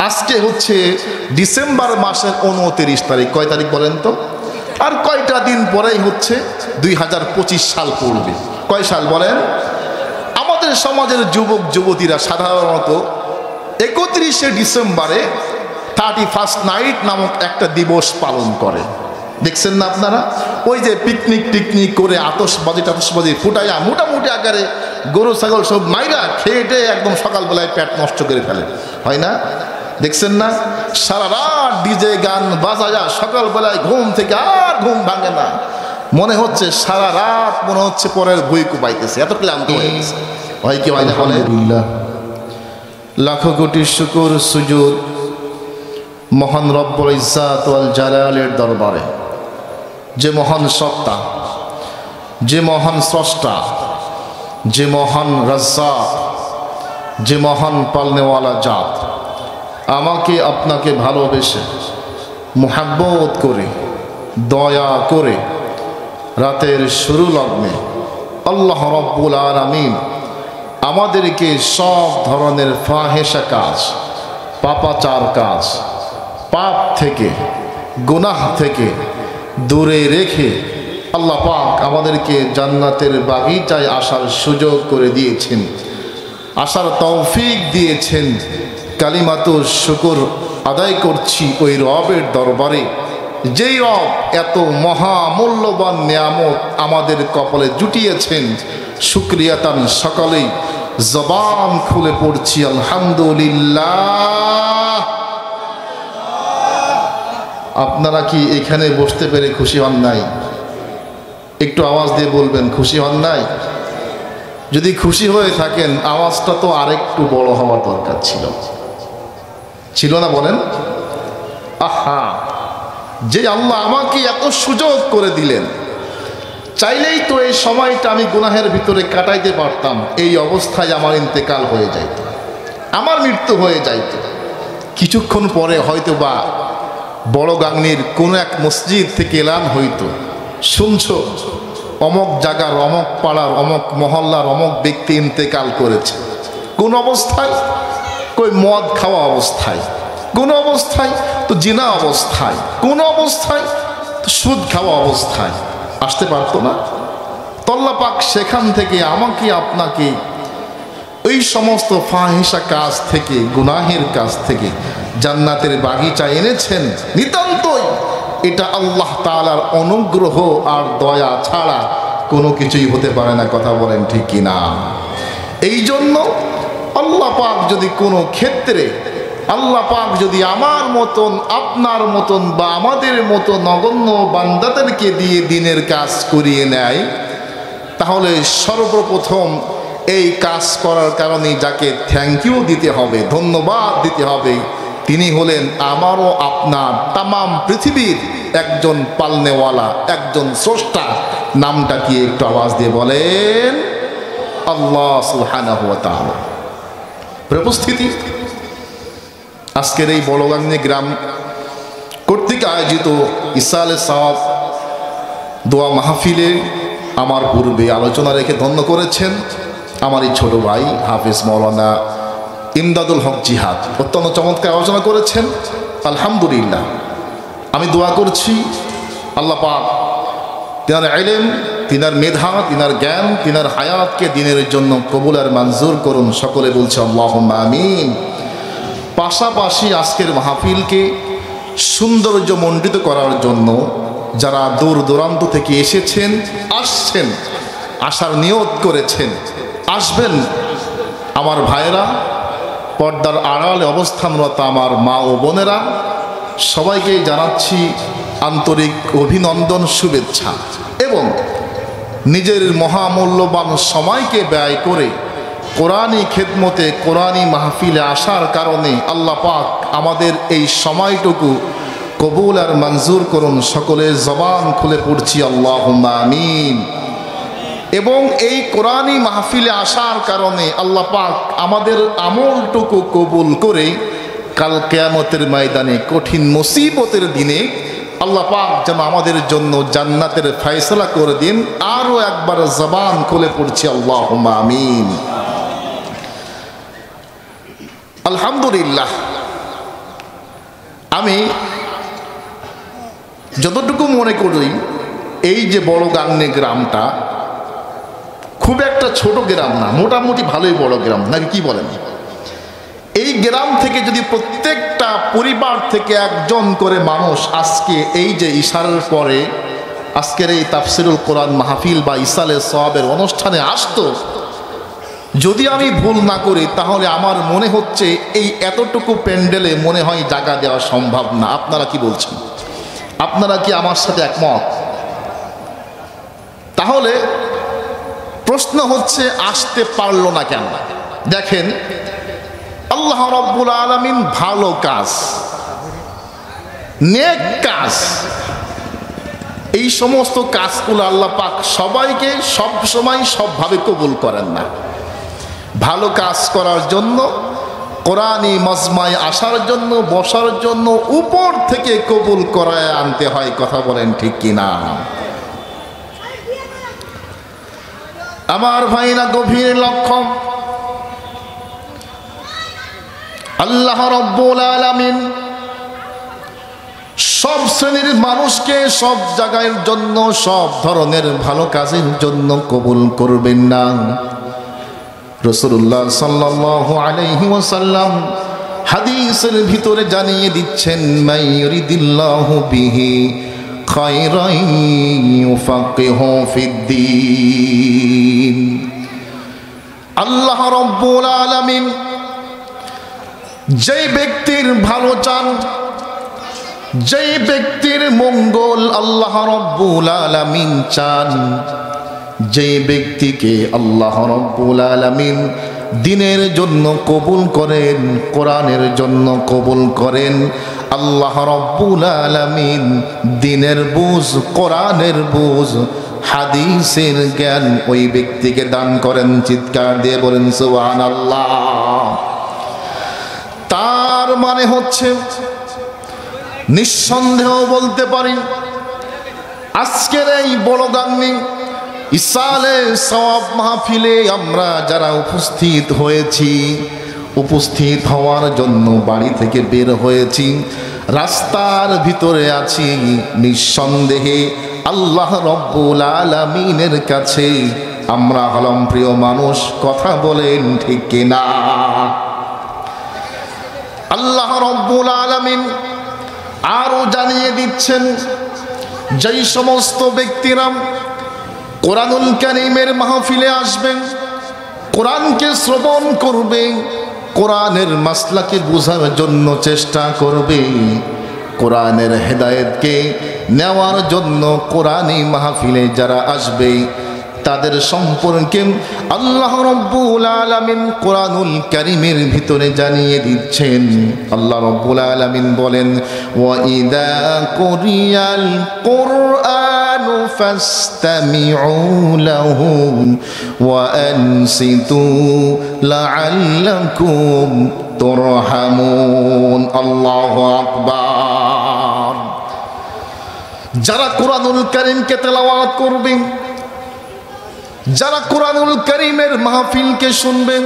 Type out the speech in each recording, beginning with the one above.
আজকে হচ্ছে ডিসেম্বর মাসের 29 তারিখ। কয় তারিখ বলেন তো? আর কয়টা দিন পরেই হচ্ছে 2025 সাল পড়বে। কয় সাল বলেন? আমাদের সমাজের যুবক যুবতীরা সাধারণত 31শে ডিসেম্বরে 31st নাইট নামক একটা দিবস পালন করে। দেখছেন না আপনারা? ওই যে পিকনিক টিকনিক করে আতশবাজি ফুটাইয়া মোটামুটি আকারে গরু ছাগল সব মাইরা খেয়ে একদম সকালবেলায় পেট নষ্ট করে ফেলে, হয় না? দেখছেন না? সারা রাত ডিজে গান বাজায়া সকালবেলায় ঘুম থেকে আর ঘুম ভাঙে না, মনে হচ্ছে সারা রাত মনে হচ্ছে পরের বই কুপাইতেছে, এত ক্লান্ত হয়ে গেছে। হয় কি হয় না? আলহামদুলিল্লাহ, লাখো কোটি শুকর সুজুদ মহান রব্বুল ইজ্জাত ওয়াল জালালের দরবারে, যে মহান সত্তা, যে মহান স্রষ্টা, যে মহান রাজ্জাক, যে মহান পালনেওয়ালা জাত আমাকে আপনাকে ভালোবেসে মুহাব্বত করে দয়া করে রাতের শুরু লগ্নে আল্লাহ রব্বুল আলামিন আমাদেরকে সব ধরনের ফাহেসা কাজ, পাপাচার কাজ, পাপ থেকে, গুনাহ থেকে দূরে রেখে আল্লাহ পাক আমাদেরকে জান্নাতের বাগিচায় আসার সুযোগ করে দিয়েছেন, আসার তৌফিক দিয়েছেন। কালিমাতুর শুকর আদায় করছি ওই রবের দরবারে, যেই রব এত মহামূল্যবান নিয়ামত আমাদের কপালে জুটিয়েছেন। শুকরিয়াতান সকালেই জবান খুলে পড়ছি আলহামদুলিল্লাহ। আপনারা কি এখানে বসতে পেরে খুশি হন নাই? একটু আওয়াজ দিয়ে বলবেন খুশি হন নাই? যদি খুশি হয়ে থাকেন আওয়াজটা তো আরেকটু বড় হওয়ার দরকার ছিল, ছিল না বলেন? আহা, যে আল্লাহ আমাকে এত সুযোগ করে দিলেন, চাইলেই তো এই সময়টা আমি গুনাহের ভিতরে কাটাইতে পারতাম, এই অবস্থায় আমার ইন্তেকাল হয়ে যাইত, আমার মৃত্যু হয়ে যাইত। কিছুক্ষণ পরে হয়তো বা বড় গাংনির কোনো এক মসজিদ থেকে এলান হইতো, শুনছো অমক জায়গার, অমক পাড়ার, অমক মহল্লার অমক ব্যক্তি ইন্তেকাল করেছে। কোন অবস্থায়? কই মদ খাওয়া অবস্থায়, কোন অবস্থায় তো জিনা অবস্থায়, কোন অবস্থায় তো সুদ খাওয়া অবস্থায়। আসতে পারতো না? আল্লাহ পাক সেখান থেকে আমাকে আপনাকে ওই সমস্ত ফাহিশা কাজ থেকে, গুনাহের কাজ থেকে জান্নাতের বাগিচা এনেছেন। নিতান্তই এটা আল্লাহ তাআলার অনুগ্রহ আর দয়া ছাড়া কোনো কিছুই হতে পারে না। কথা বলেন ঠিক কিনা? এই জন্য আল্লাহ পাক যদি কোনো ক্ষেত্রে, আল্লাহ পাক যদি আমার মতন, আপনার মতন বা আমাদের মতো নগণ্য বান্দাদেরকে দিয়ে দিনের কাজ করিয়ে নেয়, তাহলে সর্বপ্রথম এই কাজ করার কারণে যাকে থ্যাংক ইউ দিতে হবে, ধন্যবাদ দিতে হবে, তিনি হলেন আমারও আপনার তামাম পৃথিবীর একজন পালনেওয়ালা, একজন স্রষ্টা। নামটা কি একটু আওয়াজ দিয়ে বলেন? আল্লাহ সুবহানাহু ওয়া তাআলা। উপস্থিতি, আজকের এই বড়গাংনী গ্রাম কর্তৃক আয়োজিত ইসালে সাওয়াব দোয়া মাহফিলে আমার পূর্বে আলোচনা রেখে ধন্য করেছেন আমার এই ছোট ভাই হাফেজ মাওলানা ইমদাদুল হক জিহাদ। অত্যন্ত চমৎকার আলোচনা করেছেন, আলহামদুলিল্লাহ। আমি দোয়া করছি আল্লাহ পাক তিনার ইলম, তিনার মেধা, তিনার জ্ঞান, তিনার হায়াতকে দিনের জন্য কবুল আর মঞ্জুর করুন। সকলে বলছে আল্লাহুম্মা আমিন। পাশাপাশি আজকের মাহফিলকে সৌন্দর্যমণ্ডিত করার জন্য যারা দূর দূরান্ত থেকে এসেছেন, আসছেন, আসার নিয়ত করেছেন, আসবেন, আমার ভাইয়েরা, পর্দার আড়ালে অবস্থানরত আমার মা ও বোনেরা, সবাইকে জানাচ্ছি আন্তরিক অভিনন্দন, শুভেচ্ছা। এবং নিজের মহামূল্যবান সময়কে ব্যয় করে কোরআনী খেদমতে, কোরআনী মাহফিলে আসার কারণে আল্লাহ পাক আমাদের এই সময়টুকু কবুল আর মঞ্জুর করুন। সকলের জবান খুলে পড়ছি আল্লাহুম্মা আমিন। এবং এই কোরআনী মাহফিলে আসার কারণে আল্লাহ পাক আমাদের আমলটুকু কবুল করে কাল কিয়ামতের ময়দানে, কঠিন মুসিবতের দিনে আল্লাহ পাক যেন আমাদের জন্য জান্নাতের ফয়সালা করে দিন। আরও একবার জবান খুলে পড়ছি আল্লাহুম্মা আমিন। আলহামদুলিল্লাহ, আমি যতটুকু মনে করি এই যে বড়গাংনী গ্রামটা খুব একটা ছোট গ্রাম না, মোটামুটি ভালোই বড় গ্রাম, নাকি কি বলেন? এই গ্রাম থেকে যদি প্রত্যেকটা পরিবার থেকে একজন করে মানুষ আজকে এই যে ইশারের পরে আজকের এই তাফসিরুল কোরআন মাহফিল বা ইসালে সওয়াবের অনুষ্ঠানে আসতো, যদি আমি ভুল না করি তাহলে আমার মনে হচ্ছে এই এতটুকু প্যান্ডেলে মনে হয় জায়গা দেওয়া সম্ভব না। আপনারা কি বলছেন? আপনারা কি আমার সাথে একমত? তাহলে প্রশ্ন হচ্ছে আসতে পারলো না কেন? দেখেন, আল্লাহ রাব্বুল আলামিন ভালো কাজ, নেক কাজ, এই সমস্ত কাজগুলো আল্লাহ পাক সবাইকে সব সময় সবভাবে কবুল করেন না। ভালো কাজ করার জন্য, কোরআনী মজমায় আসার জন্য, বসার জন্য উপর থেকে কবুল করায় আনতে হয়। কথা বলেন ঠিক কিনা? আমার ভাইরা, গভীর লক্ষ্য, আল্লাহ রাব্বুল আলামিন সব শ্রেণীর মানুষকে সব জায়গার জন্য, সব ধরনের ভালো কাজের জন্য কবুল করবেন না। রাসূলুল্লাহ সাল্লাল্লাহু আলাইহি ওয়াসাল্লাম হাদিসের ভিতরে জানিয়ে দিচ্ছেন, মান ইউরিদিল্লাহু বিহি খায়রান ইউফাক্কিহু ফিদ্দীন। আল্লাহ রাব্বুল আলামিন যেই ব্যক্তির ভালো চান, যেই ব্যক্তির মঙ্গল আল্লাহ রাব্বুল আলামিন চান, যেই ব্যক্তিকে আল্লাহ রাব্বুল আলামিন দ্বীনের জন্য কবুল করেন, কোরআনের জন্য কবুল করেন, আল্লাহ রাব্বুল আলামিন দ্বীনের বুঝ, কোরআনের বুঝ, হাদিসের জ্ঞান ওই ব্যক্তিকে দান করেন। চিৎকার দিয়ে বলেন সুবহানাল্লাহ। তার মানে হচ্ছে নিঃসন্দেহ বলতে পারি আজকের এই বড়গাংনী ইসালে সওয়াব মাহফিলে আমরা যারা উপস্থিত হয়েছি, উপস্থিত হওয়ার জন্য বাড়ি থেকে বের হয়েছি, রাস্তার ভিতরে আছি, নিঃসন্দেহে আল্লাহ রাব্বুল আলামিনের কাছে আমরা হলাম প্রিয় মানুষ। কথা বলেন ঠিক কিনা? আল্লাহ রাব্বুল আলামিন আরো জানিয়ে দিচ্ছেন, যেই সমস্ত ব্যক্তিরা কোরআনুল কারীমের মাহফিলে আসবেন, কোরআনকে শ্রবণ করবে, কোরআনের মাসলাকে বোঝার জন্য চেষ্টা করবে, কোরআনের হেদায়েতকে নেওয়ার জন্য কোরআনী মাহফিলে যারা আসবে তাদের সম্পর্কে আল্লাহ রাব্বুল আলামিন কোরআনুল কারীমের ভিতরে জানিয়ে দিচ্ছেন। আল্লাহ রাব্বুল আলামিন বলেন, ওয়া ইযা কুরিয়াল কুরআনু ফাসতামিউ লাহু ওয়া আনসিতু লাআল্লাকুম তুরহামুন। আল্লাহু আকবার। যারা কোরআনুল কারীমকে তেলাওয়াত করবে, যারা কোরআনুল কারীমের মাহফিলকে শুনবেন,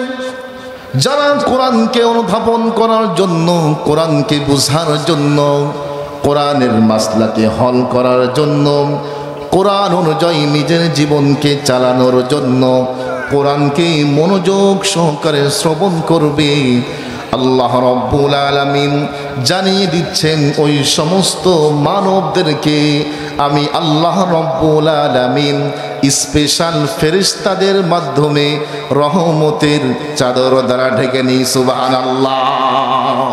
যারা কোরআনকে অনুধাবন করার জন্য, কোরআনকে বোঝার জন্য, কোরআনের মাসলাকে হল করার জন্য, কোরআন অনুযায়ী নিজের জীবনকে চালানোর জন্য কোরআনকে মনোযোগ সহকারে শ্রবণ করবে, আল্লাহ রাব্বুল আলামিন জানিয়ে দিচ্ছেন ওই সমস্ত মানবদেরকে আমি আল্লাহ রাব্বুল আলামিন স্পেশাল ফেরেশতাদের মাধ্যমে রহমতের চাদর দ্বারা ঢেকে নিই। সুবহানাল্লাহ।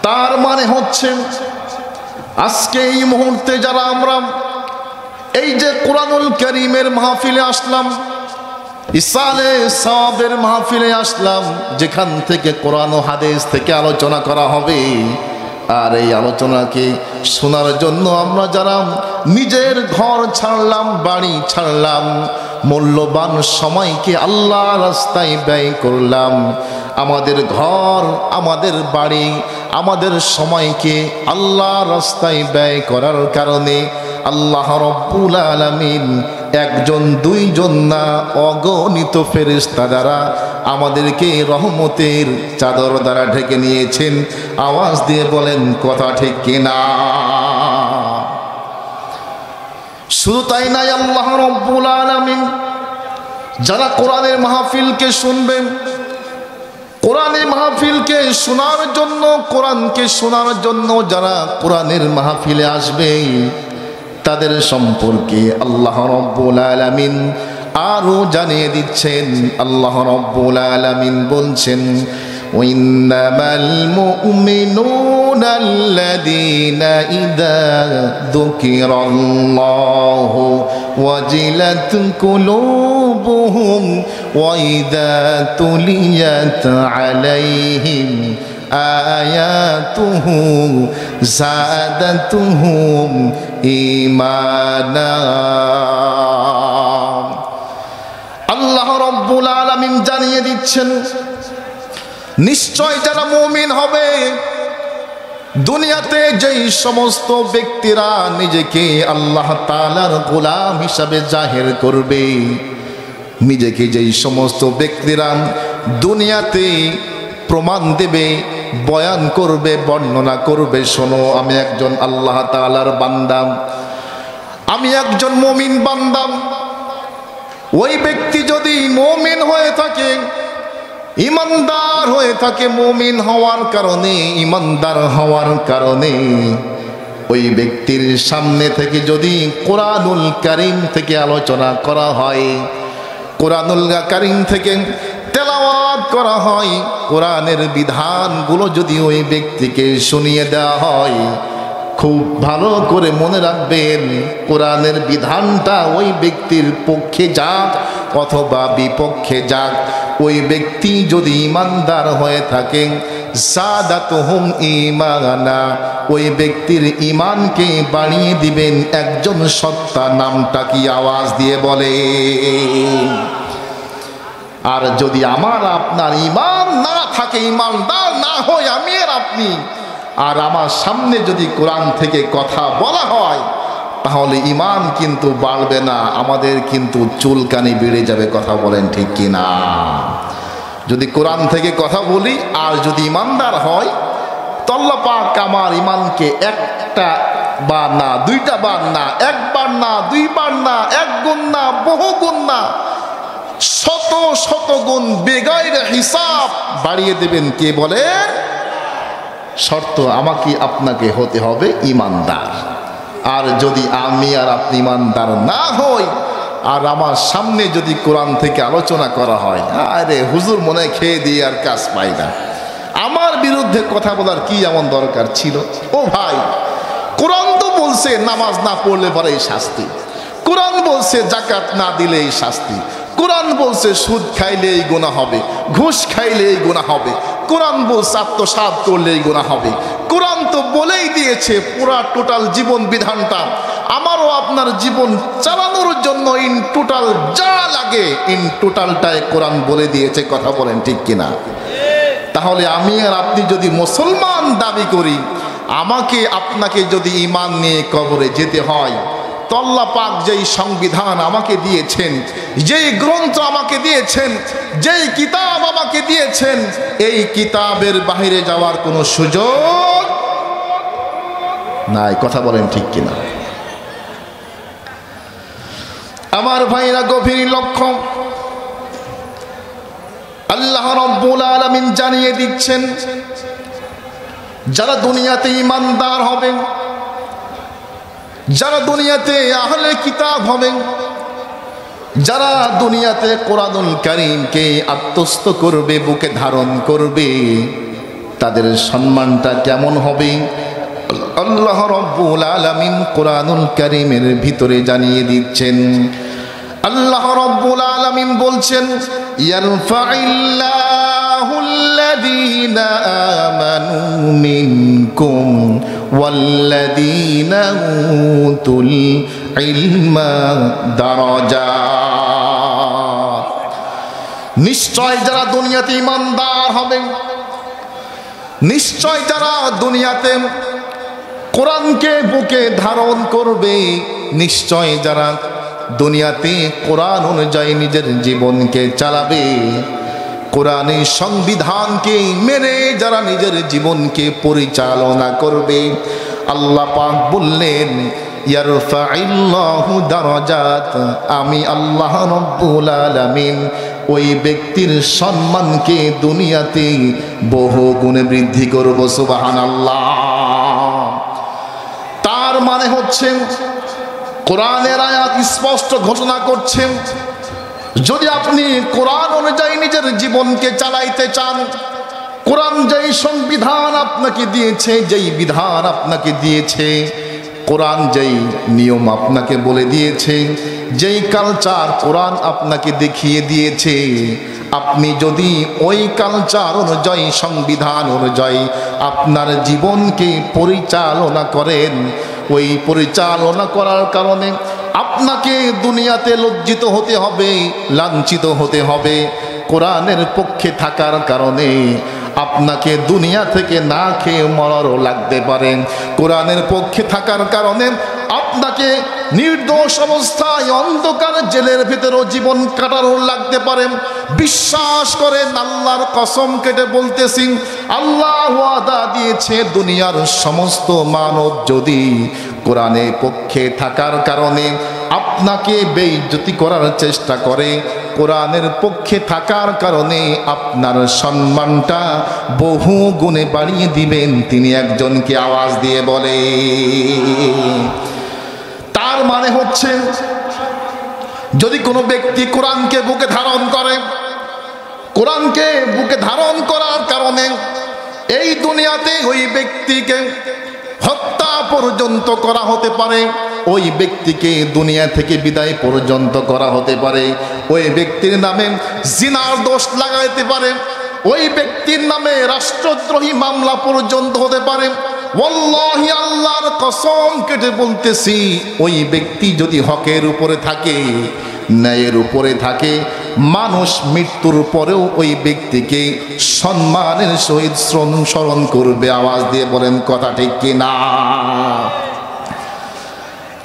তার মানে হচ্ছে আজকে এই মুহূর্তে যারা আমরা এই যে কোরআনুল কারীমের মাহফিলে আসলাম, ইসালে সওয়াবের মাহফিলে আসলাম, যেখান থেকে কোরআন ও হাদিস থেকে আলোচনা করা হবে, আর এই আলোচনাকে শোনার জন্য আমরা যারা নিজের ঘর ছাড়লাম, বাড়ি ছাড়লাম, মূল্যবান সময়কে আল্লাহ রাস্তায় ব্যয় করলাম, আমাদের ঘর, আমাদের বাড়ি, আমাদের সময়কে আল্লাহ রাস্তায় ব্যয় করার কারণে আল্লাহ রাব্বুল আলামিন একজন দুইজন না, অগণিত ফেরেশতা দ্বারা আমাদেরকে রহমতের চাদর দ্বারা ঢেকে নিয়েছেন। আওয়াজ দিয়ে বলেন কথা ঠিক কিনা? শুধু তাই নাই, আল্লাহ রাব্বুল আলামিন যারা কোরআনের মাহফিলকে শুনবেন, কোরআনের মাহফিলকে শোনার জন্য, কোরআনকে শোনার জন্য যারা কোরআনের মাহফিলে আসবে, তাদের সম্পর্কে আল্লাহ রাব্বুল আলামিন আরো জানিয়ে দিচ্ছেন। আল্লাহ রাব্বুল আলামিন বলছেন, ইন্নামাল মুমিনুনা আল্লাযীনা ইযা যুকিরাল্লাহু ওয়াজিলাত কুলুবুহুম ওয়া ইযা তুলিয়াত আলাইহিম আয়াতুহু যাদাতুহুম ঈমানা। আল্লাহ রাব্বুল আলামিন জানিয়ে দিচ্ছেন, নিশ্চয় যারা মুমিন হবে, দুনিয়াতে যেই সমস্ত ব্যক্তিরা নিজেকে আল্লাহ তাআলার গোলাম হিসাবে জাহির করবে, নিজেকে যেই সমস্ত ব্যক্তিরা দুনিয়াতে প্রমাণ দেবে, বয়ান করবে, বর্ণনা করবে, শোনো আমি একজন আল্লাহ তাআলার বান্দা, আমি একজন মুমিন বান্দা, ওই ব্যক্তি যদি মুমিন হয়ে থাকে, ইমানদার হয়ে থাকে, মুমিন হওয়ার কারণে, ইমানদার হওয়ার কারণে ওই ব্যক্তির সামনে থেকে যদি কোরআনুল কারীম থেকে আলোচনা করা হয়, কোরআনুল কারীম থেকে তেলাওয়াত করা হয়, কোরআনের বিধানগুলো যদি ওই ব্যক্তিকে শুনিয়ে দেওয়া হয়, খুব ভালো করে মনে রাখবেন, কোরআনের বিধানটা ওই ব্যক্তির পক্ষে যাক অথবা বিপক্ষে যাক, ওই ব্যক্তি যদি ইমানদার হয়ে থাকে, যাদাতুহুম ঈমানা, ওই ব্যক্তির ঈমানকে বাড়িয়ে দিবেন একজন সত্তা। নামটা কি? আওয়াজ দিয়ে বলে। আর যদি আমার আপনার ঈমান না থাকে, ঈমানদার না হয় আমি আর আপনি, আর আমার সামনে যদি কোরআন থেকে কথা বলা হয়, তাহলে ঈমান কিন্তু বাড়বে না, আমাদের কিন্তু চুলকানি বেড়ে যাবে। কথা বলেন ঠিক কিনা? যদি কোরআন থেকে কথা বলি আর যদি ঈমানদার হয়, তো আল্লাহ পাক আমার ঈমানকে একটা বার না, দুইটা বার না, একবার না, দুইবার না, এক গুণ না, বহু গুণ না, শত শত গুণ বেগাইরে হিসাব বাড়িয়ে দেবেন। কে বলে? শর্ত আমাকে আপনাকে হতে হবে ইমানদার। আর যদি আমি আর আপনি ইমানদার না হই, আর আমার সামনে যদি কোরআন থেকে আলোচনা করা হয়, আরে হুজুর মনে খেয়ে দিয়ে আর কাজ পাই না, আমার বিরুদ্ধে কথা বলার কি এমন দরকার ছিল? ও ভাই, কোরআন তো বলছে নামাজ না পড়লে পরে এই শাস্তি, কোরআন বলছে যাকাত না দিলে এই শাস্তি, কোরআন বলছে সুদ খাইলে এই গুনাহ হবে, ঘুষ খাইলে এই গুনাহ হবে, কোরআন বলছে আত্মসাৎ করলে এই গুনাহ হবে। কোরআন তো বলেই দিয়েছে পুরা টোটাল জীবন বিধানটা আমারও আপনার জীবন চালানোর জন্য ইন টোটাল যা লাগে ইন টোটালটায় কোরআন বলে দিয়েছে। কথা বলেন ঠিক কিনা? তাহলে আমি আর আপনি যদি মুসলমান দাবি করি, আমাকে আপনাকে যদি ঈমান নিয়ে কবরে যেতে হয়, তো আল্লাহ পাক যেই সংবিধান আমাকে দিয়েছেন, যেই গ্রন্থ আমাকে দিয়েছেন, যেই কিতাব আমাকে দিয়েছেন, এই কিতাবের বাহিরে যাওয়ার কোনো সুযোগ নাই। কথা বলেন ঠিক কিনা? আমার ভাইরা গভীর লক্ষ্য, আল্লাহ রাব্বুল আলামিন জানিয়ে দিচ্ছেন, যারা দুনিয়াতে ঈমানদার হবেন, যারা দুনিয়াতে আহলে কিতাব হবেন, যারা দুনিয়াতে কোরআনুল কারীমকে আত্মস্থ করবে, বুকে ধারণ করবে, তাদের সম্মানটা কেমন হবে আল্লাহ রাব্বুল আলামিন কোরআনুল কারীমের ভিতরে জানিয়ে দিচ্ছেন। আল্লাহ রাব্বুল আলামিন বলছেন, ইয়ারফাইল্লাহুল্লাযীনা আমানু মিনকুম ওয়াল্লাযীনা উতুল ইলমা দারাজাত। নিশ্চয় যারা দুনিয়াতে ঈমানদার হবেন, নিশ্চয় যারা দুনিয়াতে কোরআনকে বুকে ধারণ করবে, নিশ্চয় যারা দুনিয়াতে কোরআন অনুযায়ী নিজের জীবনকে চালাবে, কোরআনের সংবিধানকে মেনে যারা নিজের জীবনকে পরিচালনা করবে, আল্লাহ পাক বললেন ইয়ারফাইল্লাহু দারাজাত, আমি আল্লাহ রাব্বুল আলামিন ওই ব্যক্তির সম্মানকে দুনিয়াতে বহু গুণে বৃদ্ধি করব। সুবহানাল্লাহ। তার মানে হচ্ছে কোরআনের আয়াত স্পষ্ট ঘোষণা করছে, যদি আপনি কোরআন অনুযায়ী নিজের জীবনকে চালাইতে চান, কোরআন যেই সংবিধান আপনাকে দিয়েছে, যেই বিধান আপনাকে দিয়েছে, কোরআন যেই নিয়ম আপনাকে বলে দিয়েছে, যেই কালচার কোরআন আপনাকে দেখিয়ে দিয়েছে, আপনি যদি ওই কালচার অনুযায়ী, সংবিধান অনুযায়ী আপনার জীবনকে পরিচালনা করেন, ওই পরিচালনা করার কারণে আপনাকে দুনিয়াতে লজ্জিত হতে হবে, লাঞ্ছিত হতে হবে। কোরআনের পক্ষে থাকার কারণে আপনাকে দুনিয়া থেকে না খেয়ে মরারও লাগতে পারে। কোরআনের পক্ষে থাকার কারণে আপনাকে নির্দোষ অবস্থায় অন্ধকার জেলের ভিতরেও জীবন কাটারও লাগতে পারে। বিশ্বাস করেন, আল্লাহর কসম কেটে বলতেছি, আল্লাহ ওয়াদা দিয়েছে দুনিয়ার সমস্ত মানব যদি কোরআনের পক্ষে থাকার কারণে আপনাকে বেইজ্জতি করার চেষ্টা করে, কোরআনের পক্ষে থাকার কারণে আপনার সম্মানটা বহু গুণে বাড়িয়ে দিবেন তিনি একজনকে আওয়াজ দিয়ে বলে। তার মানে হচ্ছে যদি কোনো ব্যক্তি কোরআনকে বুকে ধারণ করে, কোরআনকে বুকে ধারণ করার কারণে এই দুনিয়াতে ওই ব্যক্তিকে হত্যা পর্যন্ত করা হতে পারে, ওই ব্যক্তিকে দুনিয়া থেকে বিদায় পর্যন্ত করা হতে পারে, ওই ব্যক্তির নামে জিনার দোষ লাগাইতে পারে, ওই ব্যক্তির নামে রাষ্ট্রদ্রোহী মামলা পর্যন্ত হতে পারে। ওয়াল্লাহি আল্লাহর কসম কেটে বলতেছি, ওই ব্যক্তি যদি হকের উপরে থাকে, ন্যায়ের উপরে থাকে, মানুষ মৃত্যুর পরেও ওই ব্যক্তিকে সম্মানের সহিত স্মরণ করবে। আওয়াজ দিয়ে বলেন কথা ঠিক কিনা?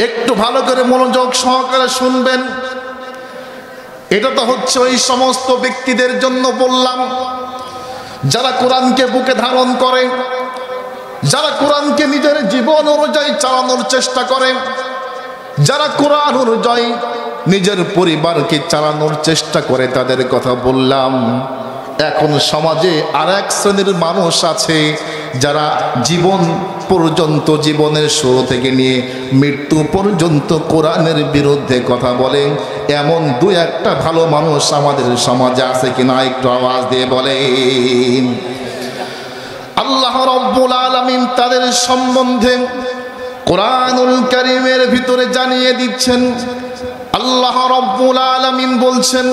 একটু ভালো করে মনোযোগ সহকারে শুনবেন। এটা তো হচ্ছে ওই সমস্ত ব্যক্তিদের জন্য বললাম যারা কোরআনকে বুকে ধারণ করে, যারা কোরআনকে নিজের জীবন অনুযায়ী চালানোর চেষ্টা করে, যারা কোরআন অনুযায়ী নিজের পরিবারকে চালানোর চেষ্টা করে, তাদের কথা বললাম। এখন সমাজে আর এক শ্রেণীর মানুষ আছে যারা জীবন পর্যন্ত, জীবনের শুরু থেকে নিয়ে মৃত্যু পর্যন্ত কোরআনের বিরুদ্ধে কথা বলে। এমন দু একটা ভালো মানুষ আমাদের সমাজে আছে কিনা একটু আওয়াজ দিয়ে বলেন। আল্লাহ রাব্বুল আলামিন তাদের সম্বন্ধে কোরআনুল কারীমের ভিতরে জানিয়ে দিচ্ছেন। আল্লাহ রাব্বুল আলামিন বলছেন,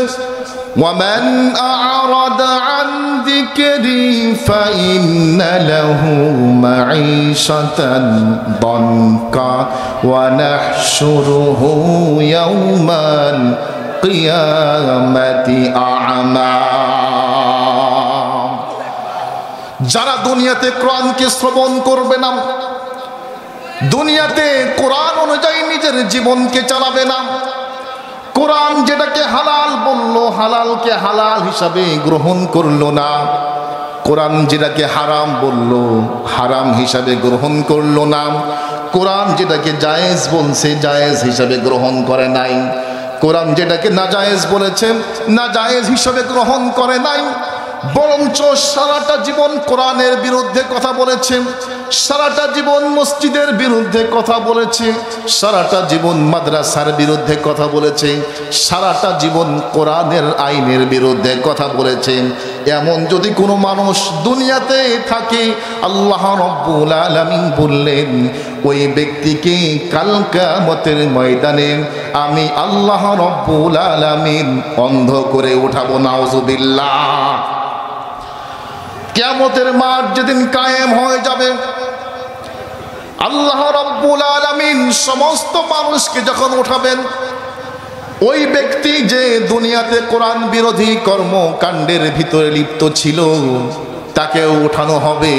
وَمَنْ أَعْرَضَ عَنْ ذِكْرِي فَإِنَّ لَهُ مَعِيشَةً ضَنكًا وَنَحْشُرُهُ يَوْمَ الْقِيَامَةِ أَعْمَى। যারা দুনিয়াতে কোরআনকে শ্রবণ করবে না, দুনিয়াতে কোরআন অনুযায়ী নিজের জীবনকে চালাবে না, কোরআন যেটাকে হালাল বললো হালালকে হালাল হিসাবে গ্রহণ করলো না, কোরআন যেটাকে হারাম বললো হারাম হিসাবে গ্রহণ করলো না, কোরআন যেটাকে জায়েজ বলছে জায়েজ হিসাবে গ্রহণ করে নাই, কোরআন যেটাকে নাজায়েজ বলেছে নাজায়েজ হিসাবে গ্রহণ করে নাই, বরঞ্চ সারাটা জীবন কোরআনের বিরুদ্ধে কথা বলেছে, সারাটা জীবন মসজিদের বিরুদ্ধে কথা বলেছে, সারাটা জীবন মাদ্রাসার বিরুদ্ধে কথা বলেছে, সারাটা জীবন কোরআনের আইনের বিরুদ্ধে কথা বলেছে। এমন যদি কোনো মানুষ দুনিয়াতে থাকে, আল্লাহ রাব্বুল আলামিন বললেন ওই ব্যক্তিকে কাল কিয়ামতের ময়দানে আমি আল্লাহ রাব্বুল আলামিন অন্ধ করে উঠাবো। নাউজুবিল্লাহ। কিয়ামতের মাঠ যেদিন কায়েম হয়ে যাবে, আল্লাহ রাব্বুল আলামিন সমস্ত মানুষকে যখন উঠাবেন, ওই ব্যক্তি যে দুনিয়াতে কোরআন বিরোধী কর্মকাণ্ডের ভিতরে লিপ্ত ছিল তাকে উঠানো হবে।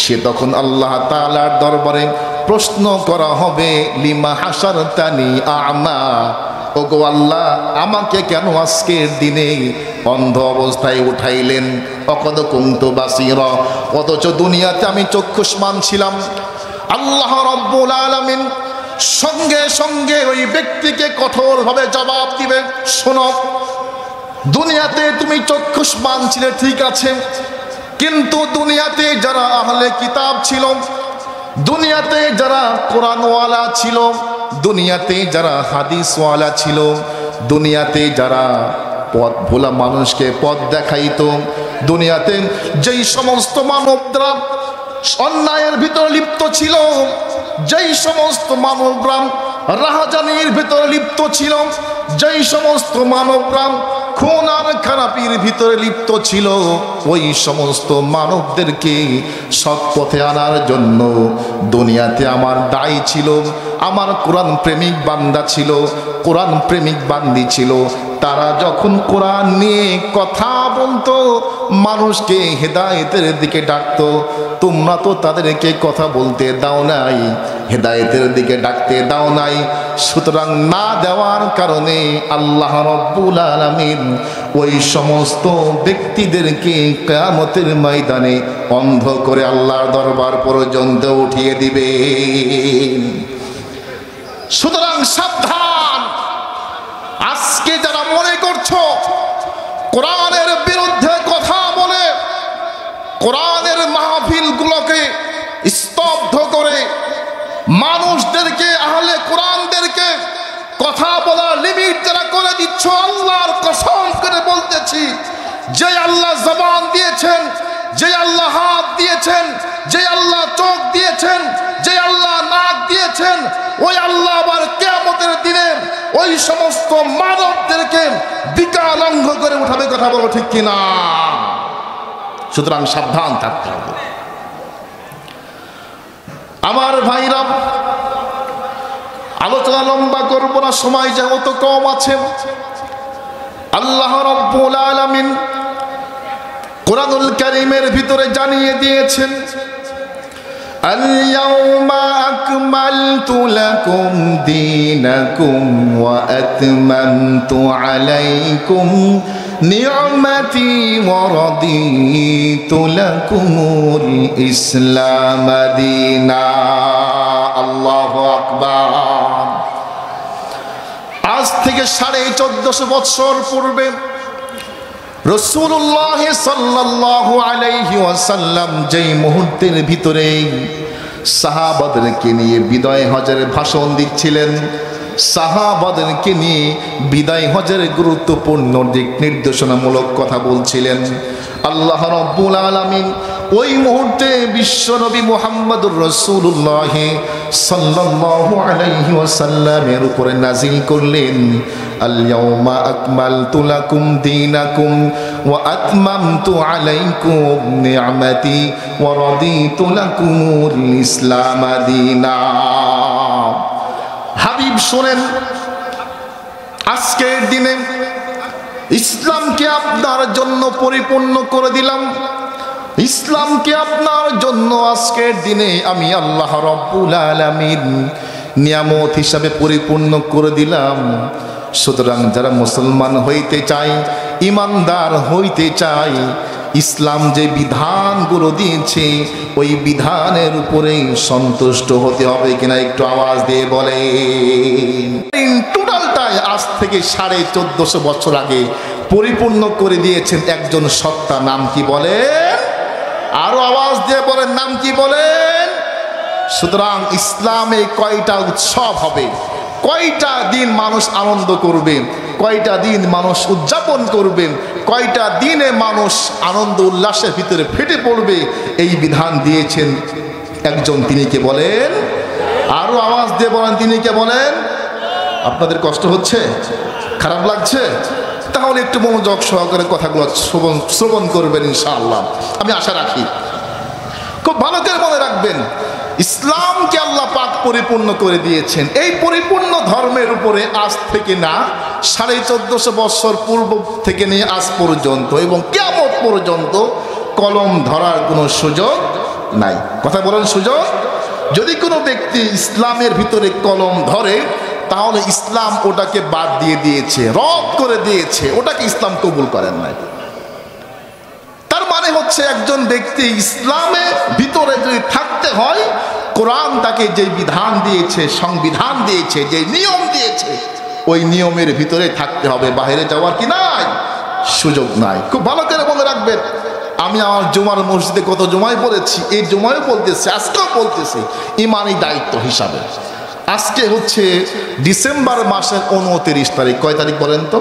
সে তখন আল্লাহ তাআলার দরবারে প্রশ্ন করা হবে, লিমা হাসারতানি আ'মা, ওগো আল্লাহ, আমাকে কেন আজকের দিনে অন্ধ অবস্থায় উঠাইলেন? অকদ কুনতু বাসীরা, অথচ দুনিয়াতে আমি চক্ষুষ্মান ছিলাম। আল্লাহ রাব্বুল আলামিন সঙ্গে সঙ্গে ওই ব্যক্তিকে কঠোরভাবে জবাব দিবে, শোনো, দুনিয়াতে তুমি চক্ষুষ্মান ছিলে ঠিক আছে, কিন্তু দুনিয়াতে যারা আহলে কিতাব ছিল, দুনিয়াতে যারা কোরআনওয়ালা ছিল, দুনিয়াতে যারা হাদিসওয়ালা ছিল, দুনিয়াতে যারা পথ ভোলা মানুষকে পথ দেখাইতো, দুনিয়াতে যেই সমস্ত মানবরা অন্যায়ের ভিতরে লিপ্ত ছিল, যেই সমস্ত মানবরা রাহাজানির ভিতরে লিপ্ত ছিল, যেই সমস্ত মানবরা খুন আর খারাপির ভিতরে লিপ্ত ছিল, ওই সমস্ত মানবদেরকে সৎ পথে আনার জন্য দুনিয়াতে আমার দায়ী ছিল, আমার কোরআন প্রেমিক বান্দা ছিল, কোরআন প্রেমিক বান্দি ছিল। তারা যখন কোরআন নিয়ে কথা বলতো, মানুষকে হেদায়েতের দিকে ডাকতো, তোমরা তো তাদেরকে কথা বলতে দাও নাই, হেদায়েতের দিকে ডাকতে দাও নাই। সুতরাং না দেওয়ার কারণে আল্লাহ রাব্বুল আলামিন ওই সমস্ত ব্যক্তিদেরকে কিয়ামতের ময়দানে অন্ধ করে আল্লাহর দরবার পর্যন্ত উঠিয়ে দিবে। সুতরাং সাবধান, আজকে যারা মনে করছো কোরআনের বিরুদ্ধে কথা বলে কোরআনের মাহফিলগুলোকে স্তব্ধ করে মানুষদেরকে, আহলে কোরআনদেরকে কথা বলার লিমিট যারা করে দিচ্ছ, আল্লাহর কসম করে বলতেছি, যে আল্লাহ জবান দিয়েছেন, যে আল্লাহ হাত দিয়েছেন, যে আল্লাহ চোখ দিয়েছেন, যে আল্লাহ নাক দিয়েছেন, ওই আল্লাহ আবার কিয়ামতের দিনে ওই সমস্ত মানবদেরকে বিকলাঙ্গ করে উঠাবে। কথা বলো ঠিক কিনা? সুতরাং সাবধান থাকতে হবে। আমার ভাইরা, আলোচনা লম্বা করব না, সময় যেহেতু কম আছে। আল্লাহ রাব্বুল আলামিন কোরআনুল কারীমের ভিতরে জানিয়ে দিয়েছেন, আল-ইয়াওমা আকমালতু লাকুম দীনাকুম ওয়া আতমামতু আলাইকুম নি'মাতি ওয়া রাদিতু লাকুমুল ইসলাম দীনা। আল্লাহু আকবার। আজ থেকে 1450 বছর পূর্বে রাসূলুল্লাহ সাল্লাল্লাহু আলাইহি ওয়াসাল্লাম যেই মুহূর্তের ভিতরে সাহাবাদেরকে নিয়ে বিদায় হজের ভাষণ দিচ্ছিলেন, সাহাবাদেরকে নিয়ে বিদায় হজের গুরুত্বপূর্ণ দিক নির্দেশনামূলক কথা বলছিলেন, আল্লাহ রাব্বুল আলামিন ওই মুহূর্তে বিশ্বনবী মুহাম্মদুর রাসূলুল্লাহ সাল্লাল্লাহু আলাইহি ওয়াসাল্লামের উপরে নাজিল করলেন, আল-ইয়াওমা আকমালতু লাকুম দীনাকুম ওয়া আতমামতু আলাইকুম নি'মাতি ওয়া রাদিতু লাকুমুল ইসলাম দীনা। হাবিব শোনেন, আজকের দিনে ইসলামকে আপনার জন্য পরিপূর্ণ করে দিলাম, ইসলামকে আপনার জন্য আজকের দিনে আমি আল্লাহ রাব্বুল আলামিন নিয়ামত হিসাবে পরিপূর্ণ করে দিলাম। সুতরাং যারা মুসলমান হইতে চাই, ইমানদার হইতে চাই, ইসলাম যে বিধানগুলো দিয়েছে ওই বিধানের উপরে সন্তুষ্ট হতে হবে কিনা একটু আওয়াজ দিয়ে বলে। টোটালটাই আজ থেকে 1450 বছর আগে পরিপূর্ণ করে দিয়েছেন একজন সত্তা। নাম কি বলেন? আরো আওয়াজ দিয়ে বলেন, নাম কি বলেন? সুতরাং ইসলামে কয়টা উৎসব হবে, কয়টা দিন মানুষ আনন্দ করবে, কয়টা দিন মানুষ উদযাপন করবেন, কয়টা দিনে মানুষ আনন্দ উল্লাসের ভিতরে ফেটে পড়বে, এই বিধান দিয়েছেন একজন। তিনি কে বলেন? আরো আওয়াজ দিয়ে বলেন, তিনি কে বলেন? আপনাদের কষ্ট হচ্ছে, খারাপ লাগছে? তাহলে একটু মনোযোগ সহকারে কথাগুলো শ্রবণ করবেন ইনশাআল্লাহ, আমি আশা রাখি। খুব ভালো করে মনে রাখবেন, ইসলামকে আল্লাহ পাক পরিপূর্ণ করে দিয়েছেন। এই পরিপূর্ণ ধর্মের উপরে আজ থেকে না 1450 বছর পূর্ব থেকে নিয়ে আজ পর্যন্ত এবং কিয়ামত পর্যন্ত কলম ধরার কোনো সুযোগ নাই। কথা বলেন, সুযোগ? যদি কোনো ব্যক্তি ইসলামের ভিতরে কলম ধরে তাহলে ইসলাম ওটাকে বাদ দিয়ে দিয়েছে, রদ করে দিয়েছে, ওটাকে ইসলাম কবুল করেন নাই। তার মানে হচ্ছে একজন ব্যক্তি ইসলামের ভিতরে যদি থাকতে হয়, কোরআন তাকে যে বিধান দিয়েছে, সংবিধান দিয়েছে, যে নিয়ম দিয়েছে, ওই নিয়মের ভিতরে থাকতে হবে, বাইরে যাওয়ার কি নাই, সুযোগ নাই। খুব ভালো করে মনে রাখবেন, আমি আমার জুমার মসজিদে কত জুমায় বলেছি, এই জুমায় বলতেছি, আজকেও বলতেছি, ইমানি দায়িত্ব হিসাবে। আজকে হচ্ছে ডিসেম্বর মাসের 29 তারিখ, কয় তারিখ বলেন তো?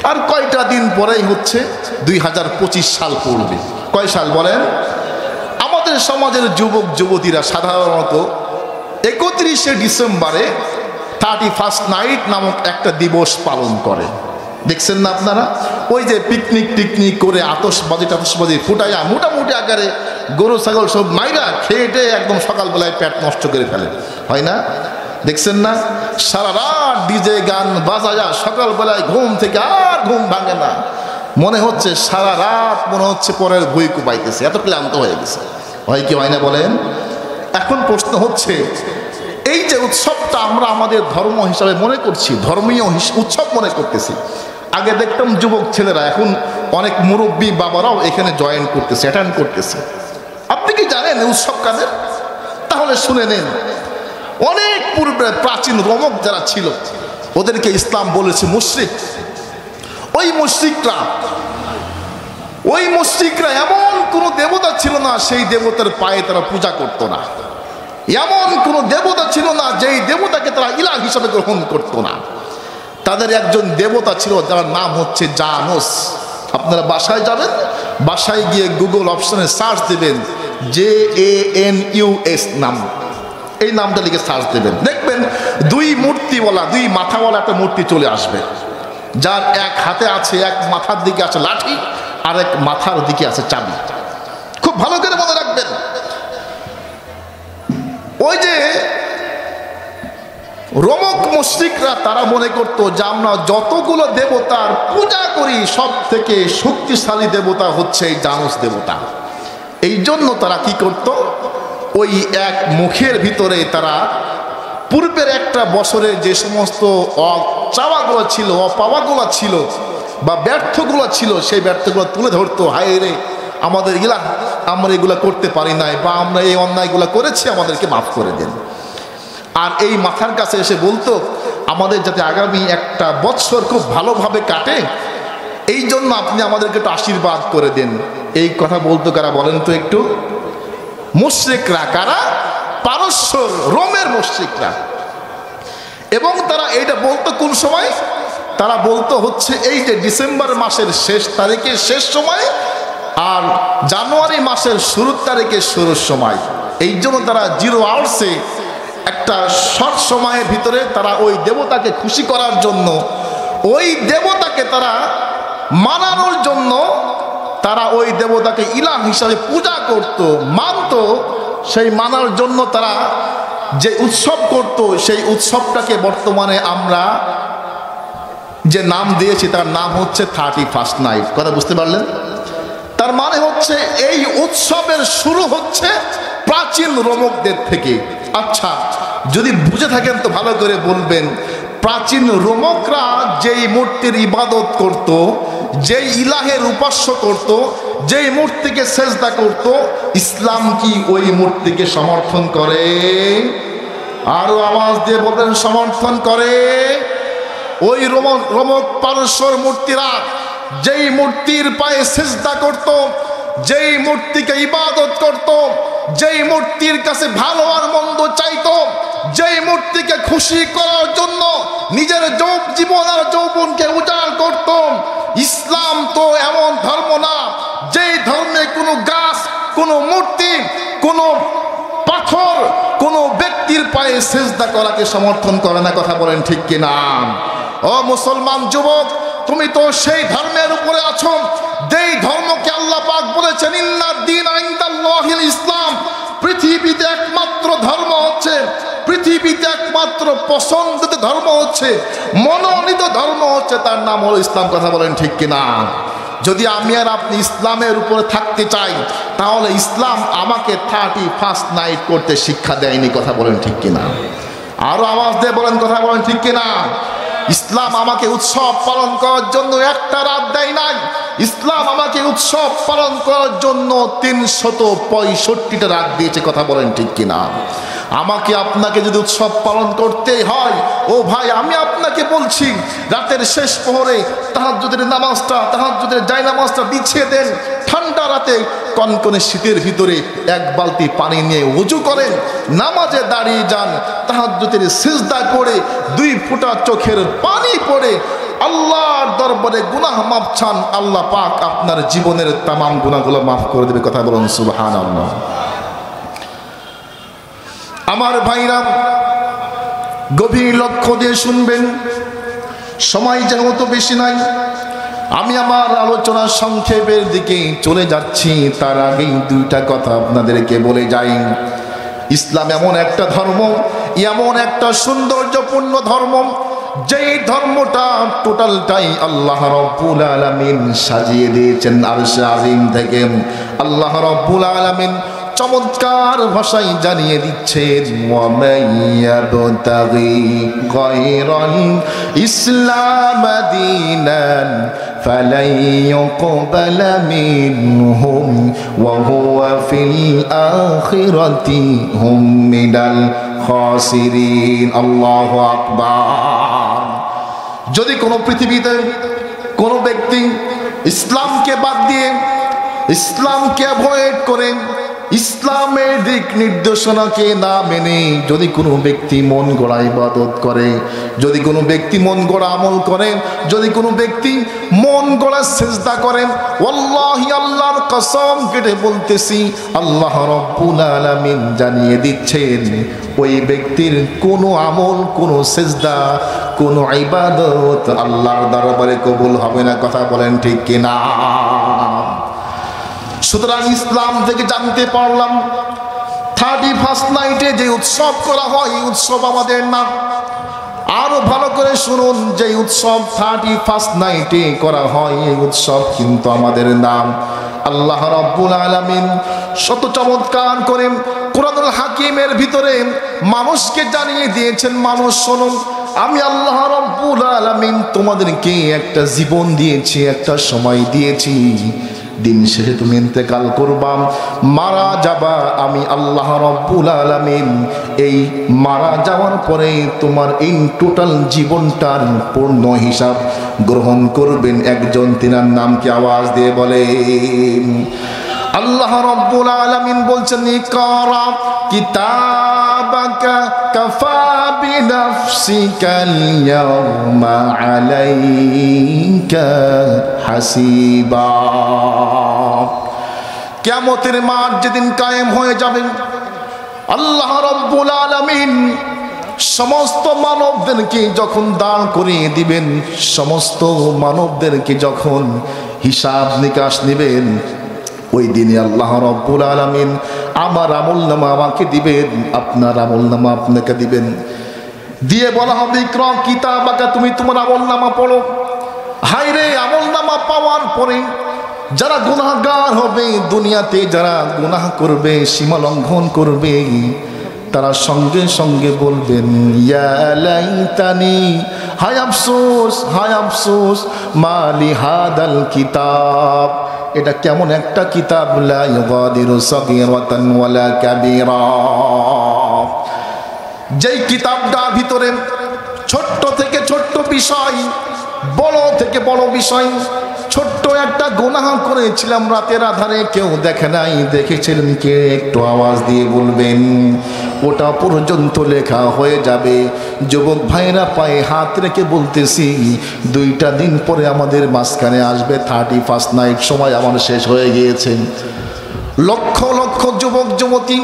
আর কয়টা দিন পরেই হচ্ছে 2025 সাল পড়বে। কয় সাল বলেন? আমাদের সমাজের যুবক যুবতীরা সাধারণত 31শে ডিসেম্বরে 31st নাইট নামক একটা দিবস পালন করে। দেখছেন না আপনারা? ওই যে পিকনিক টিকনিক করে আতশবাজি ফুটাইয়া মোটামুটি আকারে গরু ছাগল সব মাইরা খেয়ে একদম সকালবেলায় পেট নষ্ট করে ফেলে, হয় না? দেখছেন না? সারা রাত ডিজে গান বাজায়া সকালবেলায় ঘুম থেকে আর ঘুম ভাঙে না, মনে হচ্ছে সারা রাত মনে হচ্ছে পরের ভুঁই কুপাইতেছে, এত ক্লান্ত হয়ে গেছে। হয় কি হয় না বলেন? এখন প্রশ্ন হচ্ছে, এই যে উৎসবটা আমরা আমাদের ধর্ম হিসাবে মনে করছি, ধর্মীয় উৎসব মনে করতেছি, আগে দেখতাম যুবক ছেলেরা, এখন অনেক মুরব্বী বাবারাও এখানে জয়েন করতেছে, অ্যাটেন্ড করতেছে। আপনি কি জানেন উৎসব কাদের? তাহলে শুনে নেন। অনেক পূর্বে প্রাচীন রোমক যারা ছিল, ওদেরকে ইসলাম বলেছে মুশরিক। ওই মুশরিকরা এমন কোন দেবতা ছিল না, সেই দেবতার পায়ে তারা পূজা করত না। এমন কোন দেবতা ছিল না, যেই দেবতাকে তারা ইলাহ হিসাবে গ্রহণ করত না। তাদের একজন দেবতা ছিল, যার নাম হচ্ছে জানুস। আপনারা বাসায় যাবেন, বাসায় গিয়ে গুগল অপশনে সার্চ দেবেন, JANUS নাম, এই নামটা লিখে সার্চ দেবেন, দেখবেন দুই মাথাওয়ালা একটা মূর্তি চলে আসবে, যার এক হাতে আছে, এক মাথার দিকে আছে লাঠি, আর এক মাথার দিকে আছে চাবি। খুব ভালো করে মনে রাখবেন। ওই যে রোমক মুশরিকরা তারা মনে করত যে আমরা যতগুলো দেবতার পূজা করি, সব থেকে শক্তিশালী দেবতা হচ্ছে এই জানুস দেবতা। এই জন্য তারা কি করত, ওই এক মুখের ভিতরে তারা পূর্বের একটা বছরে যে সমস্ত চাওয়াগুলো ছিল, অপাওয়াগুলো ছিল বা ব্যর্থগুলো ছিল, সেই ব্যর্থগুলো তুলে ধরতো। হায় রে, আমাদের আমরা এগুলো করতে পারি নাই, বা আমরা এই অন্যায়গুলো করেছি, আমাদেরকে মাফ করে দেন। আর এই মাথার কাছে এসে বলতো, আমাদের যাতে আগামী একটা বছর খুব ভালোভাবে কাটে, এই জন্য আপনি আমাদেরকে একটু আশীর্বাদ করে দেন। এই কথা বলতো কারা বলেন তো একটু? মুশরিকরা। কারা? পারস্য রোমের মুশরিকরা। এবং তারা এইটা বলতো কোন সময়? তারা বলতো হচ্ছে এই যে ডিসেম্বর মাসের শেষ তারিখে শেষ সময়, আর জানুয়ারি মাসের শুরুর তারিখে শুরুর সময়। এই জন্য তারা 0 আওয়ার্সে একটা শর্ট সময়ের ভিতরে তারা ওই দেবতাকে খুশি করার জন্য, ওই দেবতাকে তারা মানানোর জন্য, তারা ওই দেবতাকে ইলাহ হিসাবে পূজা করত, মানত। সেই মানার জন্য তারা যে উৎসব করত, সেই উৎসবটাকে বর্তমানে আমরা যে নাম দিয়েছি, তার নাম হচ্ছে 31st নাইট। কথা বুঝতে পারলেন? তার মানে হচ্ছে এই উৎসবের শুরু হচ্ছে প্রাচীন রোমকদের থেকে। আচ্ছা, যদি বুঝে থাকেন তো ভালো করে বলবেন, প্রাচীন রোমকরা যেই মূর্তির ইবাদত করত, যেই ইলাহের উপাস্য করত, যেই মূর্তিকে সেজদা করত, ইসলাম কি ওই মূর্তিকে সমর্থন করে? আরো আওয়াজ দিয়ে বলবেন, সমর্থন করে। ওই রোমক পারস্যর মূর্তিরা যেই মূর্তির পায়ে সেজদা করত, যেই মূর্তিকে ইবাদত করত, যেই মূর্তির কাছে ভালো আর মন্দ চাইতো, যেই মূর্তিকে খুশি করার জন্য নিজের জীবন আর যৌবনকে উজাড় করত, ইসলাম তো এমন ধর্ম না যেই ধর্মে কোনো গাছ, কোনো মূর্তি, কোনো পাথর, কোনো ব্যক্তির পায়ে সেজদা করাকে সমর্থন করে না। কথা বলেন ঠিক কিনা? ও মুসলমান যুবক, তুমি তো সেই ধর্মের উপরে আছো যেই ধর্মকে আল্লাহ পাক বলেছেন, ইন্নাদ দীন ইনদাল্লাহিল ইসলাম। পৃথিবীতে একমাত্র ধর্ম হচ্ছে, পৃথিবীতে একমাত্র পছন্দিত ধর্ম হচ্ছে, মনোনীত ধর্ম হচ্ছে, তার নাম হলো ইসলাম। কথা বলেন ঠিক কিনা? যদি আমি আর আপনি ইসলামের উপরে থাকতে চাই, তাহলে ইসলাম আমাকে 31st নাইট করতে শিক্ষা দেয়নি। কথা বলেন ঠিক কিনা? আরো আওয়াজ দিয়ে বলেন, কথা বলেন ঠিক কিনা? ইসলাম আমাকে উৎসব পালন করার জন্য একটা রাত দেয় নাই, ইসলাম আমাকে উৎসব পালন করার জন্য 365টা রাত দিয়েছে। কথা বলেন ঠিক কিনা? আমাকে আপনাকে যদি উৎসব পালন করতে হয়, ও ভাই আমি আপনাকে বলছি, রাতের শেষ প্রহরে তাহাজ্জুদের নামাজটা, তাহাজ্জুদের জায়নামাজটা বিছিয়ে দেন। ঠান্ডা রাতে কনকনে শীতের ভিতরে এক বালতি পানি নিয়ে ওযু করেন, নামাজে দাঁড়িয়ে যান, তাহাজ্জুদের সিজদা করে 2 ফোঁটা চোখের পানি পড়ে আল্লাহর দরবারে গুনাহ মাফ চান। আল্লাহ পাক আপনার জীবনের তামাম গুনাহগুলো মাফ করে দেবে। কথা বলুন সুবহানাল্লাহ। আমার ভাইরা গভীর লক্ষ্য দিয়ে শুনবেন, সময় যেহেতু বেশি নাই, আমি আমার আলোচনা সংক্ষেপের দিকে চলে যাচ্ছি। তার আগেই 2টা কথা আপনাদেরকে বলে যাই। ইসলাম এমন একটা ধর্ম, এমন একটা সৌন্দর্যপূর্ণ ধর্ম, যেই ধর্মটা টোটালটাই আল্লাহ রাব্বুল আলামিন সাজিয়ে দিয়েছেন আরশে আজিম থেকে। আল্লাহ রাব্বুল আলামিন চমৎকার ভাষায় জানিয়ে দিচ্ছেন, ওয়া মাইয়াবতাগি গায়রাল ইসলাম দীনান ফালাই ইউকবালা মিনহুম ওয়া হুয়া ফিল আখিরাতি হুম মিনাল খাসিরিন। আল্লাহু আকবার। যদি কোনো পৃথিবীতে কোনো ব্যক্তি ইসলামকে বাদ দিয়ে, ইসলামকে অ্যাভয়েড করে, ইসলামের দিক নির্দেশনাকে না মেনে যদি কোনো ব্যক্তি মন গড়া ইবাদত করে, যদি কোনো ব্যক্তি মন গড়া আমল করে, যদি কোনো ব্যক্তি মন গড়া সিজদা করেন, ওয়াল্লাহি আল্লাহর কসম কেটে বলতেছি, আল্লাহ রাব্বুল আলামিন জানিয়ে দিচ্ছেন ওই ব্যক্তির কোনো আমল, কোনো সিজদা, কোনো ইবাদত আল্লাহর দরবারে কবুল হবে না। কথা বলেন ঠিক কিনা? সুতরাং ইসলাম থেকে জানতে পারলাম 31st নাইটে যে উৎসব করা হয়, এই উৎসব আমাদের না। আরো ভালো করে শুনুন, যে উৎসব 31st নাইটে করা হয়, এই উৎসব কিন্তু আমাদের নাম। আল্লাহ রাব্বুল আলামিন শত চমৎকার করে কুরআনুল হাকিমের ভিতরে মানুষকে জানিয়ে দিয়েছেন, মানুষ শুনুন, আমি আল্লাহ রাব্বুল আলামিন তোমাদেরকে একটা জীবন দিয়েছি, একটা সময় দিয়েছি। দিন শেষে তুমি ইন্তেকাল করবা, মারা যাবা। আমি আল্লাহ রাব্বুল আলামিন এই মারা যাওয়ার পরে তোমার এই টোটাল জীবনটার পূর্ণ হিসাব গ্রহণ করবেন একজন, তিনার নাম কি? আওয়াজ দিয়ে বলেন। আল্লাহ রাব্বুল আলামিন বলছেন, ইকরা কিতাবাকা কাফা বিনাফসিকাল ইয়াওমা আলাইকা হাসিবা। কিয়ামতের মাঠ যেদিন কায়েম হয়ে যাবে, আল্লাহ রাব্বুল আলামিন সমস্ত মানবদেরকে যখন দাঁড় করিয়ে দিবেন, সমস্ত মানবদেরকে যখন হিসাব নিকাশ নেবেন, ওই দিনে আল্লাহ রাব্বুল আলামিন আমার আমলনামা আমাকে দিবেন, আপনার আমলনামা আপনাকে দিবেন। দিয়ে বলা হবে, ইকরা কিতাবাকা, তুমি তোমার আমলনামা পড়ো। হায়রে, আমলনামা পাওয়ার পরে যারা গুনাহগার হবে, দুনিয়াতে যারা গুনাহ করবে, সীমা লঙ্ঘন করবে, তারা সঙ্গে সঙ্গে বলবেন, ইয়া লাইতানি, হায় আফসোস, হায় আফসোস, মালি হাদাল কিতাব, এটা কেমন একটা কিতাব, লা ইউগাদিরু সাগীরাতান ওয়ালা কাবীরা, যেই কিতাবটার ভিতরে ছোট্ট থেকে ছোট্ট বিষয়, বড় থেকে বড় বিষয়, ছোট্ট একটা গুনাহ করেছিলাম রাতের আধারে, কেউ দেখে নাই, দেখেছিলেন কে? একটু আওয়াজ দিয়ে বলবেন। ওটা পর্যন্ত লেখা হয়ে যাবে। যুবক ভাইরা পায়ে হাত রেখে বলতেছি, 2টা দিন পরে আমাদের মাঝখানে আসবে 31st নাইট, সময় আমার শেষ হয়ে গিয়েছে। লক্ষ লক্ষ যুবক যুবতী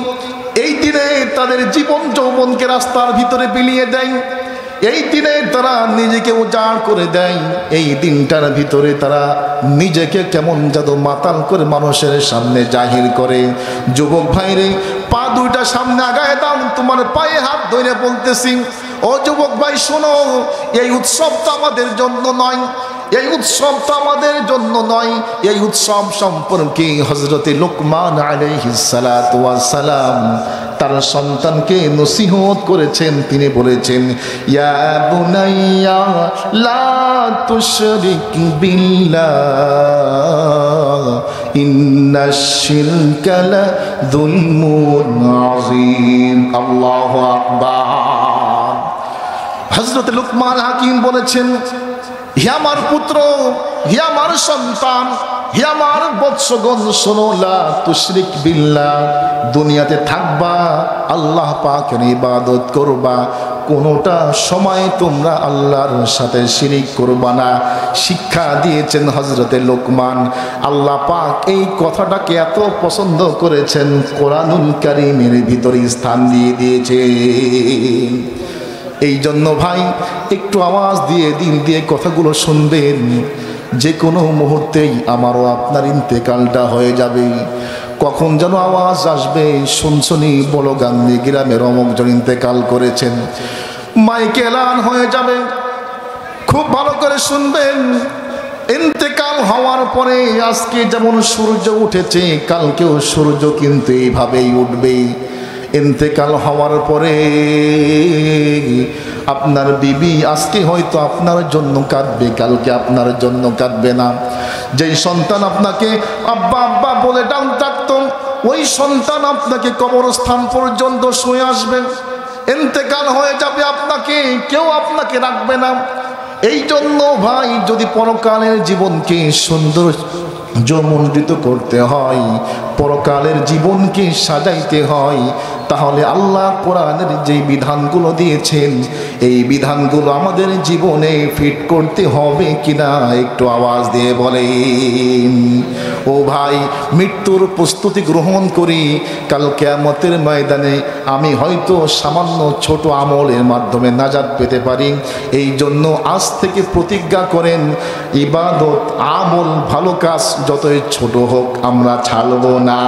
এই দিনে তাদের জীবন যৌবনকে রাস্তার ভিতরে বিলিয়ে দেয়, এই দিনে তারা নিজেকে উজাড় করে দেয়, এই দিনটার ভিতরে তারা নিজেকে কেমন জাদু মাতাল করে মানুষের সামনে জাহির করে। যুবক ভাইরে, পা 2টা সামনে আগায় দাও, তোমার পায়ে হাত ধরে বলতেছি, ও যুবক ভাই শোনো, এই উৎসব তো আমাদের জন্য নয়, এই উৎসব তো আমাদের জন্য নয়। এই উৎসব সম্পর্কে হযরতে লুকমান আলাইহিস সালাতু ওয়াস সালাম তার সন্তানকে নসিহত করেছেন। তিনি বলেছেন, ইয়া বুনাইয়া লা তুশরিক বিল্লাহ ইন্নাশ শিরকা লাযুলমুন আযীম। আল্লাহু আকবার। হযরত লুকমান হাকিম বলেছেন, হে আমার পুত্র, হে আমার সন্তান, হে আমার বৎসগণ, শোনো, লা তুশরিক বিল্লাহ, দুনিয়াতে থাকবা আল্লাহ পাকের ইবাদত করবা, কোনোটা সময় তোমরা আল্লাহর সাথে শিরিক করবা না। শিক্ষা দিয়েছেন হযরতে লোকমান। আল্লাহ পাক এই কথাটাকে এত পছন্দ করেছেন, কোরআনুল কারীমের ভিতরে স্থান দিয়ে দিয়েছে। এই জন্য ভাই একটু আওয়াজ দিয়ে দিল দিয়ে কথাগুলো শুনবেন। যে কোনো মুহূর্তেই আমারও আপনার ইন্তেকালটা হয়ে যাবে। কখন যেন আওয়াজ আসবে, শুনছনি বলো গান্ধী গ্রামের অমুকজন ইন্তেকাল করেছেন, মাইকে এলান হয়ে যাবে। খুব ভালো করে শুনবেন। ইন্তেকাল হওয়ার পরে আজকে যেমন সূর্য উঠেছে, কালকেও সূর্য কিন্তু এইভাবেই উঠবে। ইন্তেকাল হওয়ার পরে আপনার বিবি আজকে হয়তো আপনার জন্য কাঁদবে, কালকে আপনার জন্য কাঁদবে না। যেই সন্তান আপনাকে আব্বা আব্বা বলে ডাকতো, ওই সন্তান আপনাকে কবরস্থান পর্যন্ত শুয়ে আসবে। ইন্তেকাল হয়ে যাবে, আপনাকে কেউ আপনাকে রাখবে না। এই জন্য ভাই, যদি পরকালের জীবনকে সুন্দর মণ্ডিত করতে হয়, পরকালের জীবনকে সাজাইতে হয়, তাহলে আল্লাহ কোরআনের যে বিধানগুলো দিয়েছেন, এই বিধানগুলো আমাদের জীবনে ফিট করতে হবে কিনা একটু আওয়াজ দিয়ে বলেন। ও ভাই, মৃত্যুর প্রস্তুতি গ্রহণ করি, কাল কিয়ামতের ময়দানে আমি হয়তো সামান্য ছোট আমলের মাধ্যমে নাজাত পেতে পারি। এই জন্য আজ থেকে প্রতিজ্ঞা করেন, ইবাদত, আমল, ভালো কাজ যতই ছোট হোক আমরা ছাড়ব না।